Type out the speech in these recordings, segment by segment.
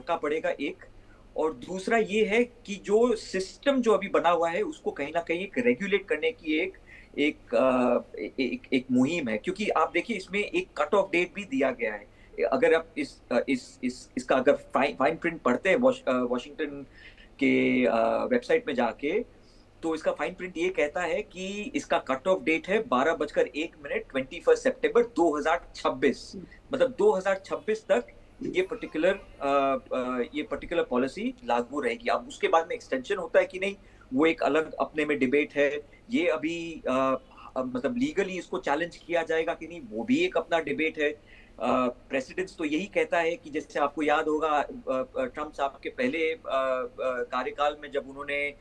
का पड़ेगा एक। और दूसरा ये है कि जो सिस्टम जो अभी बना हुआ है उसको कहीं ना कहीं एक रेगुलेट करने की एक मुहिम है, क्योंकि आप देखिए इसमें एक कट ऑफ डेट भी दिया गया है। अगर आप इसका अगर फाइन प्रिंट पढ़ते हैं वॉशिंगटन के वेबसाइट में जाके, तो इसका फाइन प्रिंट ये कहता है कि इसका कट ऑफ डेट है 12:01 21 सितंबर 2026। मतलब 2026 तक ये पर्टिकुलर पॉलिसी लागू रहेगी। अब उसके बाद में एक्सटेंशन होता है कि नहीं, वो एक अलग अपने में डिबेट है। ये अभी मतलब लीगली इसको चैलेंज किया जाएगा कि नहीं, वो भी एक अपना डिबेट है। प्रेसिडेंट्स तो यही कहता है कि जैसे आपको याद होगा ट्रम्प साहब के पहले कार्यकाल में जब उन्होंने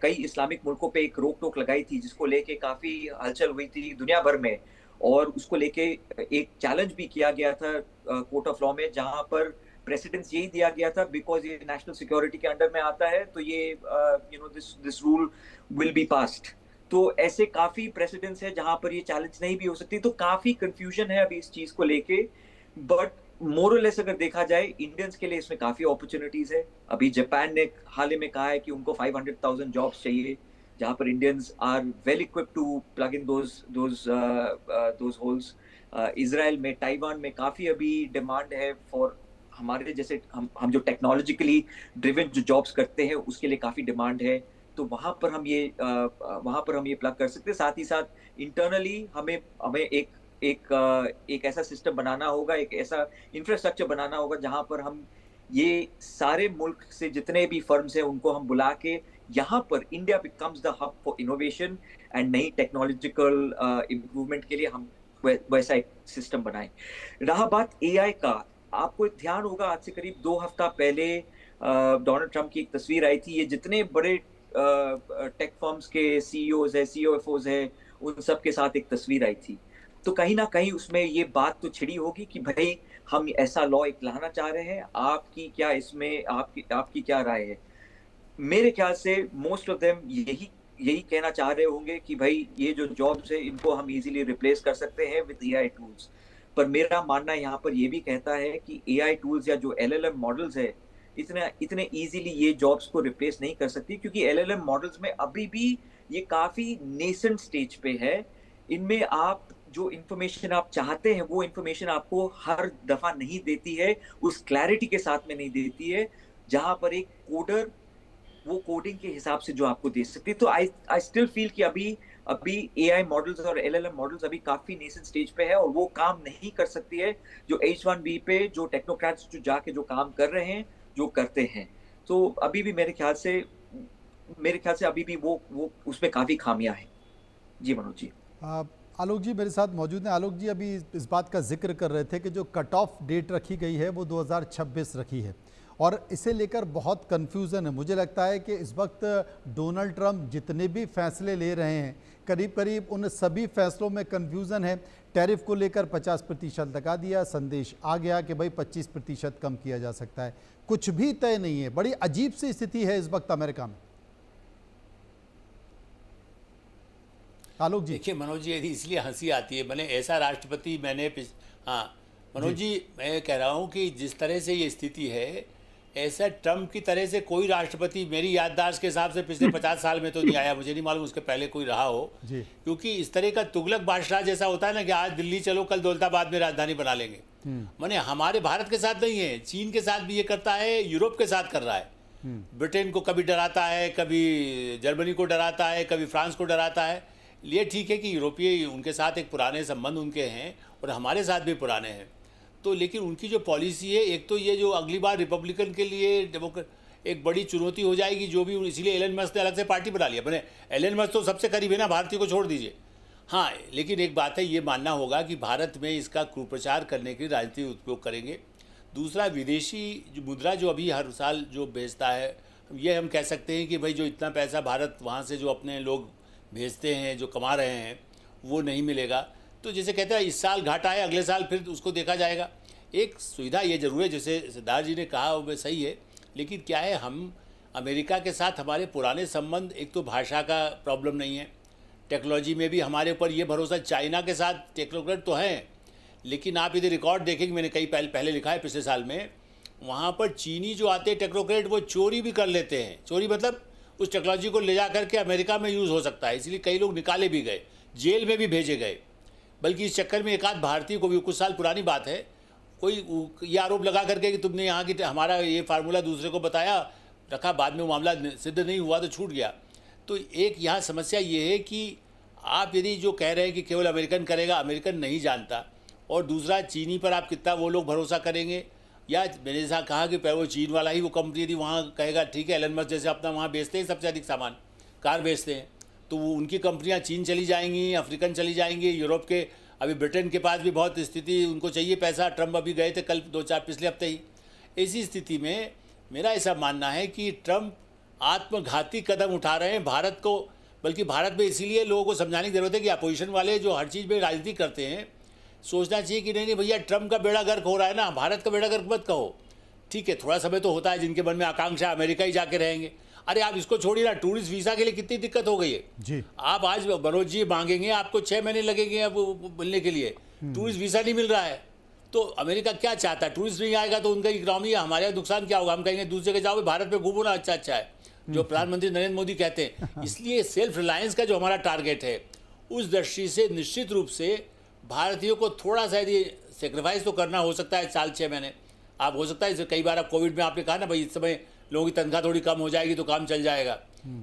कई इस्लामिक मुल्कों पे एक रोक टोक लगाई थी, जिसको लेके काफी हलचल हुई थी दुनिया भर में, और उसको लेके एक चैलेंज भी किया गया था कोर्ट ऑफ लॉ में, जहां पर प्रेसिडेंस यही दिया गया था बिकॉज ये नेशनल सिक्योरिटी के अंडर में आता है, तो ये this rule will be passed. तो ऐसे काफी प्रेसिडेंट्स है जहां पर ये चैलेंज नहीं भी हो सकती, तो काफी कंफ्यूजन है अभी इस चीज को लेके। बट मोरलेस अगर देखा जाए इंडियंस के लिए इसमें काफी अपॉर्चुनिटीज है। अभी जापान ने हाल ही में कहा है कि उनको 500,000 जॉब्स चाहिए, जहां पर Indians are well equipped to plug in those holes. Israel में, ताइवान में काफी अभी डिमांड है फॉर हमारे जैसे हम जो टेक्नोलॉजिकली ड्रिवन जो जॉब्स करते हैं उसके लिए काफी डिमांड है। तो वहां पर हम ये प्लग कर सकते हैं। साथ ही साथ इंटरनली हमें हमें एक ऐसा सिस्टम बनाना होगा, एक ऐसा इंफ्रास्ट्रक्चर बनाना होगा जहां पर हम ये सारे मुल्क से जितने भी फर्म्स हैं उनको हम बुला के यहाँ पर India becomes the hub for innovation and नई टेक्नोलॉजिकल इम्प्रूवमेंट के लिए हम वैसा एक सिस्टम बनाएं। रहा बात एआई का, आपको ध्यान होगा आज से करीब 2 हफ्ता पहले डोनाल्ड ट्रंप की एक तस्वीर आई थी। ये जितने बड़े टेक फर्म्स के सीईओज है, सीओएफओज है, उन सब के साथ एक तस्वीर आई थी। तो कहीं ना कहीं उसमें ये बात तो छिड़ी होगी कि भाई हम ऐसा लॉ एक लाना चाह रहे हैं, आपकी क्या इसमें आपकी क्या राय है। मेरे ख्याल से मोस्ट ऑफ देम यही यही कहना चाह रहे होंगे कि भाई ये जो जॉब्स है इनको हम इजीली रिप्लेस कर सकते हैं विद एआई टूल्स। पर मेरा मानना यहाँ पर ये भी कहता है कि एआई टूल्स या जो एलएलएम मॉडल्स है इतने इतने इजीली ये जॉब्स को रिप्लेस नहीं कर सकती, क्योंकि एलएलएम मॉडल्स में अभी भी ये काफी नेसेंट स्टेज पे है। इनमें आप जो इंफॉर्मेशन आप चाहते हैं वो इंफॉर्मेशन आपको हर दफा नहीं देती है, उस क्लैरिटी के साथ में नहीं देती है जहां पर एक कोडर वो कोडिंग के हिसाब से जो आपको दे सकती है। तो आई स्टिल फील कि अभी अभी एआई मॉडल्स और एलएलएम मॉडल्स अभी काफी नेसेंट स्टेज पे है और वो काम नहीं कर सकती है जो H1B पे जो टेक्नोक्रेट्स जो जाके जो काम कर रहे हैं, जो करते हैं। तो अभी भी मेरे ख्याल से अभी भी वो उसमें काफी खामियां हैं। जी मनोज जी। आलोक जी मेरे साथ मौजूद हैं। आलोक जी अभी इस बात का जिक्र कर रहे थे कि जो कट ऑफ डेट रखी गई है वो 2026 रखी है और इसे लेकर बहुत कन्फ्यूज़न है। मुझे लगता है कि इस वक्त डोनाल्ड ट्रंप जितने भी फैसले ले रहे हैं करीब करीब उन सभी फैसलों में कन्फ्यूज़न है। टैरिफ को लेकर 50% लगा दिया, संदेश आ गया कि भाई 25% कम किया जा सकता है, कुछ भी तय नहीं है। बड़ी अजीब सी स्थिति है इस वक्त अमेरिका में। आलोक जी देखिए मनोज जी, यदि इसलिए हंसी आती है, मैंने ऐसा राष्ट्रपति हाँ मनोज जी मैं कह रहा हूँ कि जिस तरह से ये स्थिति है, ऐसा ट्रम्प की तरह से कोई राष्ट्रपति मेरी याददाश्त के हिसाब से पिछले 50 साल में तो नहीं आया। मुझे नहीं मालूम उसके पहले कोई रहा हो, क्योंकि इस तरह का तुगलक बादशाह जैसा होता है ना कि आज दिल्ली चलो कल दौलताबाद में राजधानी बना लेंगे। माने हमारे भारत के साथ नहीं है, चीन के साथ भी ये करता है, यूरोप के साथ कर रहा है। ब्रिटेन को कभी डराता है, कभी जर्मनी को डराता है, कभी फ्रांस को डराता है। ये ठीक है कि यूरोपीय उनके साथ एक पुराने संबंध उनके हैं और हमारे साथ भी पुराने हैं। तो लेकिन उनकी जो पॉलिसी है, एक तो ये जो अगली बार रिपब्लिकन के लिए एक बड़ी चुनौती हो जाएगी जो भी, इसीलिए एलन मस्क ने अलग से पार्टी बना लिया। मैंने एलन मस्क तो सबसे करीब है ना, भारतीय को छोड़ दीजिए। हाँ, लेकिन एक बात है, ये मानना होगा कि भारत में इसका कुप्रचार करने के लिए राजनीति उपयोग करेंगे। दूसरा, विदेशी जो मुद्रा जो अभी हर साल जो भेजता है, ये हम कह सकते हैं कि भाई जो इतना पैसा भारत वहाँ से जो अपने लोग भेजते हैं, जो कमा रहे हैं, वो नहीं मिलेगा। तो जैसे कहते हैं इस साल घाटा है, अगले साल फिर उसको देखा जाएगा। एक सुविधा ये जरूर है, जैसे सिद्धार्थ जी ने कहा वो सही है, लेकिन क्या है, हम अमेरिका के साथ हमारे पुराने संबंध, एक तो भाषा का प्रॉब्लम नहीं है, टेक्नोलॉजी में भी हमारे ऊपर ये भरोसा, चाइना के साथ टेक्नोक्रेट तो हैं, लेकिन आप इधर रिकॉर्ड देखेंगे, मैंने कई पहले लिखा है पिछले साल में वहाँ पर चीनी जो आते हैं टेक्नोक्रेट, वो चोरी भी कर लेते हैं। चोरी मतलब उस टेक्नोलॉजी को ले जा करके अमेरिका में यूज़ हो सकता है, इसलिए कई लोग निकाले भी गए, जेल में भी भेजे गए। बल्कि इस चक्कर में एक आध भारतीय को भी, कुछ साल पुरानी बात है, कोई ये आरोप लगा करके कि तुमने यहाँ की हमारा ये फार्मूला दूसरे को बताया रखा, बाद में वो मामला सिद्ध नहीं हुआ तो छूट गया। तो एक यहाँ समस्या ये है कि आप यदि जो कह रहे हैं कि केवल अमेरिकन करेगा, अमेरिकन नहीं जानता, और दूसरा चीनी पर आप कितना वो लोग भरोसा करेंगे, या मैंने जैसा कहा कि वो चीन वाला ही वो कंपनी यदि वहाँ कहेगा ठीक है, एलन मस्क जैसे अपना वहाँ बेचते हैं सबसे अधिक सामान, कार बेचते हैं, तो वो उनकी कंपनियाँ चीन चली जाएंगी, अफ्रीकन चली जाएंगी, यूरोप के, अभी ब्रिटेन के पास भी बहुत स्थिति, उनको चाहिए पैसा, ट्रम्प अभी गए थे कल 2-4 पिछले हफ्ते ही। ऐसी स्थिति में मेरा ऐसा मानना है कि ट्रम्प आत्मघाती कदम उठा रहे हैं भारत को, बल्कि भारत में इसीलिए लोगों को समझाने की जरूरत है कि अपोजिशन वाले जो हर चीज़ में राजनीति करते हैं, सोचना चाहिए कि नहीं नहीं भैया, ट्रम्प का बेड़ा गर्क हो रहा है ना, भारत का बेड़ा गर्क मत कहो। ठीक है, थोड़ा समय तो होता है जिनके मन में आकांक्षा अमेरिका ही जाके रहेंगे। अरे आप इसको छोड़िए ना, टूरिस्ट वीज़ा के लिए कितनी दिक्कत हो गई है जी। आप आज मनोज जी मांगेंगे, आपको 6 महीने लगेंगे अब मिलने के लिए, टूरिस्ट वीज़ा नहीं मिल रहा है। तो अमेरिका क्या चाहता है? टूरिस्ट नहीं आएगा तो उनका इकोनॉमी, हमारे नुकसान क्या होगा? हम कहेंगे दूसरी जगह जाओ, भारत में घूमो ना, अच्छा अच्छा है, जो प्रधानमंत्री नरेंद्र मोदी कहते हैं। इसलिए सेल्फ रिलायंस का जो हमारा टारगेट है, उस दृष्टि से निश्चित रूप से भारतीयों को थोड़ा सा यदि सेक्रीफाइस तो करना हो सकता है, साल 6 महीने आप हो सकता है। कई बार आप कोविड में आपने कहा ना भाई, इस समय लोगों की तनख्वाह थोड़ी कम हो जाएगी तो काम चल जाएगा।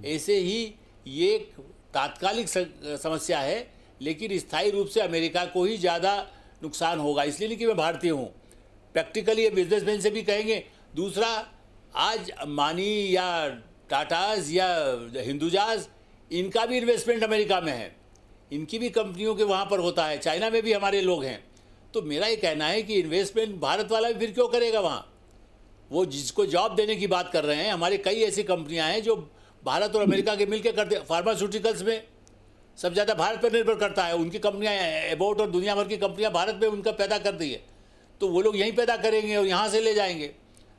ऐसे ही ये एक तात्कालिक समस्या है, लेकिन स्थायी रूप से अमेरिका को ही ज़्यादा नुकसान होगा। इसलिए नहीं कि मैं भारतीय हूँ, प्रैक्टिकली ये बिजनेसमैन से भी कहेंगे। दूसरा, आज अंबानी या टाटाज या हिंदुजाज, इनका भी इन्वेस्टमेंट अमेरिका में है, इनकी भी कंपनियों के वहाँ पर होता है, चाइना में भी हमारे लोग हैं। तो मेरा ये कहना है कि इन्वेस्टमेंट भारत वाला भी फिर क्यों करेगा वहाँ? वो जिसको जॉब देने की बात कर रहे हैं, हमारे कई ऐसी कंपनियां हैं जो भारत और अमेरिका के मिलकर करते हैं। फार्मास्यूटिकल्स में सब ज़्यादा भारत पर निर्भर करता है, उनकी कंपनियां एबोट और दुनिया भर की कंपनियां भारत में उनका पैदा कर दी है, तो वो लोग यहीं पैदा करेंगे और यहाँ से ले जाएंगे।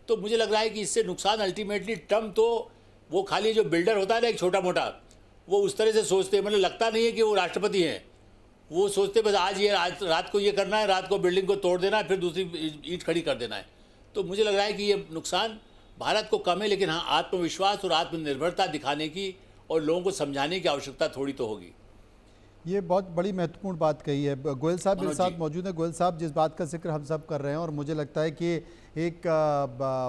तो मुझे लग रहा है कि इससे नुकसान अल्टीमेटली ट्रम्प, तो वो खाली जो बिल्डर होता है ना एक छोटा मोटा, वो उस तरह से सोचते हैं, मतलब लगता नहीं है कि वो राष्ट्रपति हैं। वो सोचते बस आज ये रात को ये करना है, रात को बिल्डिंग को तोड़ देना है, फिर दूसरी ईंट खड़ी कर देना है। तो मुझे लग रहा है कि ये नुकसान भारत को कम है, लेकिन हाँ, आत्मविश्वास और आत्मनिर्भरता दिखाने की और लोगों को समझाने की आवश्यकता थोड़ी तो होगी। ये बहुत बड़ी महत्वपूर्ण बात कही है। गोयल साहब मेरे साथ मौजूद हैं। गोयल साहब, जिस बात का जिक्र हम सब कर रहे हैं, और मुझे लगता है कि एक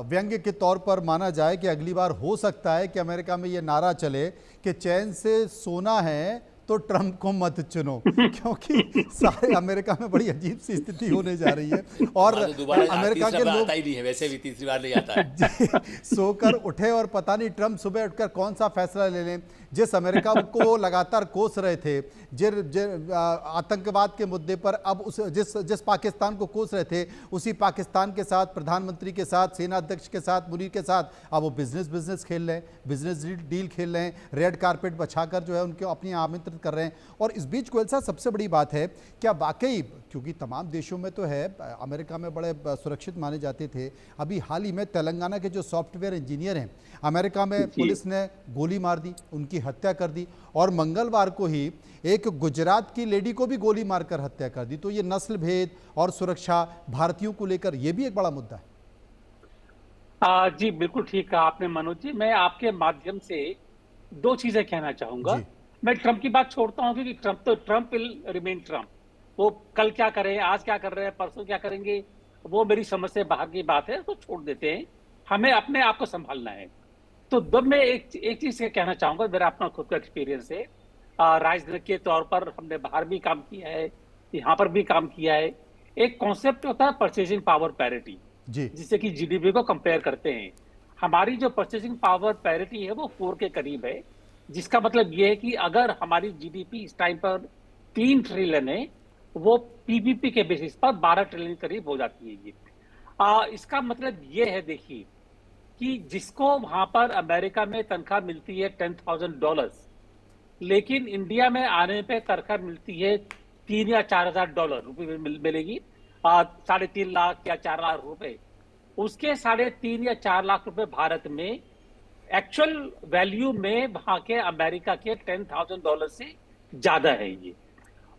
व्यंग्य के तौर पर माना जाए कि अगली बार हो सकता है कि अमेरिका में ये नारा चले कि चैन से सोना है तो ट्रम्प को मत चुनो, क्योंकि सारे अमेरिका में बड़ी अजीब सी स्थिति होने जा रही है। और अमेरिका के लोग आता ही नहीं है, वैसे भी तीसरी बार नहीं आता है। सोकर उठे और पता नहीं ट्रम्प सुबह उठकर कौन सा फैसला ले लें। जिस अमेरिका को वो लगातार कोस रहे थे, आतंकवाद के मुद्दे पर, अब उस जिस पाकिस्तान को कोस रहे थे, उसी पाकिस्तान के साथ, प्रधानमंत्री के साथ, सेना अध्यक्ष के साथ, मुनीर के साथ, अब वो बिजनेस खेल रहे हैं, बिजनेस डील खेल रहे हैं, रेड कारपेट बछाकर जो है उनको अपनी आमंत्रित कर रहे हैं। और इस बीच गोयल साहब, सबसे बड़ी बात है, क्या वाकई, क्योंकि तमाम देशों में तो है, अमेरिका में बड़े सुरक्षित माने जाते थे, अभी हाल ही में तेलंगाना के जो सॉफ्टवेयर इंजीनियर हैं, अमेरिका में पुलिस ने गोली मार दी, उनकी हत्या कर दी, और मंगलवार को ही एक गुजरात की लेडी को भी गोली मारकर हत्या कर दी। तो ये नस्ल भेद और सुरक्षा भारतीयों को लेकर ये भी एक बड़ा मुद्दा है। जी बिल्कुल ठीक कहा आपने मनोज जी। मैं आपके माध्यम से 2 चीजें कहना चाहूंगा। मैं ट्रम्प की बात छोड़ता हूं, क्योंकि ट्रम्प विल रिमेन ट्रम्प। वो कल क्या कर रहे हैं, आज क्या कर रहे हैं, परसों क्या करेंगे, वो मेरी समझ से बाहर की बात है, तो छोड़ देते हैं। हमें अपने आप को संभालना है। तो जब मैं एक चीज कहना चाहूंगा, मेरा अपना खुद का एक्सपीरियंस है। राजनीतिक के तौर पर हमने बाहर भी काम किया है, यहाँ पर भी काम किया है। एक कॉन्सेप्ट होता है परचेसिंग पावर पैरिटी, जिससे कि जीडीपी को कंपेयर करते हैं। हमारी जो परचेसिंग पावर पैरिटी है वो 4 के करीब है, जिसका मतलब ये है कि अगर हमारी जीडीपी इस टाइम पर 3 ट्रिलियन है, वो पीपीपी के बेसिस पर 12 ट्रिलियन करीब हो जाती है ये। इसका मतलब ये है, देखिए, कि जिसको वहां पर अमेरिका में तनख्वाह मिलती है $10,000, लेकिन इंडिया में आने पे तनख्वाह मिलती है $3,000 या $4,000 रुपये मिलेगी, 3.5 लाख या 4 लाख रुपए। उसके 3.5 या 4 लाख रुपए भारत में एक्चुअल वैल्यू में वहां के अमेरिका के $10,000 से ज्यादा है ये।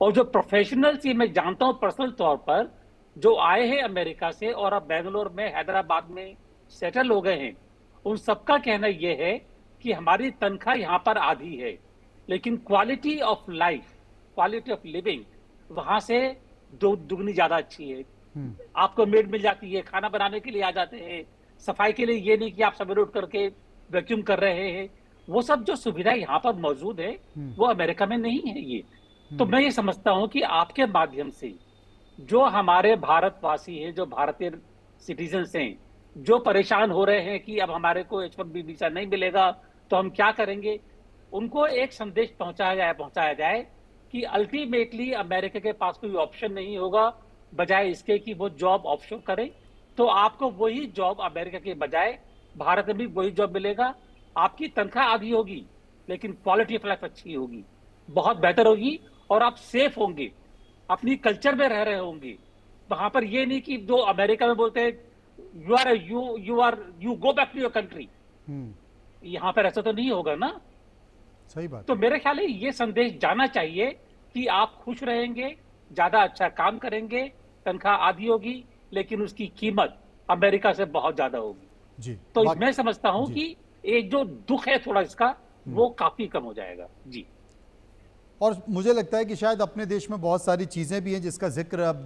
और जो प्रोफेशनल्स, ये मैं जानता हूं पर्सनल तौर पर, जो आए हैं अमेरिका से और अब बेंगलोर में, हैदराबाद में सेटल हो गए हैं, उन सबका कहना यह है कि हमारी तनख्वाह यहाँ पर आधी है, लेकिन quality of life, quality of living वहां से दुगनी ज्यादा अच्छी है। आपको मेड मिल जाती है, खाना बनाने के लिए आ जाते हैं, सफाई के लिए ये नहीं कि आप सवेरे उठ करके वैक्यूम कर रहे हैं। वो सब जो सुविधा यहाँ पर मौजूद है वो अमेरिका में नहीं है। ये तो मैं ये समझता हूँ कि आपके माध्यम से जो हमारे भारतवासी हैं, जो भारतीय सिटीजन्स हैं, जो परेशान हो रहे हैं कि अब हमारे को H1B वीजा नहीं मिलेगा तो हम क्या करेंगे, उनको एक संदेश पहुंचाया जाए कि अल्टीमेटली अमेरिका के पास कोई ऑप्शन नहीं होगा बजाय इसके कि वो जॉब ऑफशोर करें। तो आपको वही जॉब अमेरिका के बजाय भारत में भी वही जॉब मिलेगा। आपकी तनख्वाह आधी होगी लेकिन क्वालिटी ऑफ लाइफ अच्छी होगी, बहुत बेहतर होगी, और आप सेफ होंगे, अपनी कल्चर में रह रहे होंगे। वहां पर ये नहीं कि जो अमेरिका में बोलते हैं you go back to your country, यहाँ पर ऐसा तो नहीं होगा ना। सही बात। तो मेरे ख्याल है ये संदेश जाना चाहिए कि आप खुश रहेंगे, ज्यादा अच्छा काम करेंगे, तनख्वाह आधी होगी लेकिन उसकी कीमत अमेरिका से बहुत ज्यादा होगी जी। तो मैं समझता हूं कि एक जो दुख है थोड़ा इसका वो काफी कम हो जाएगा जी। और मुझे लगता है कि शायद अपने देश में बहुत सारी चीजें भी हैं जिसका जिक्र अब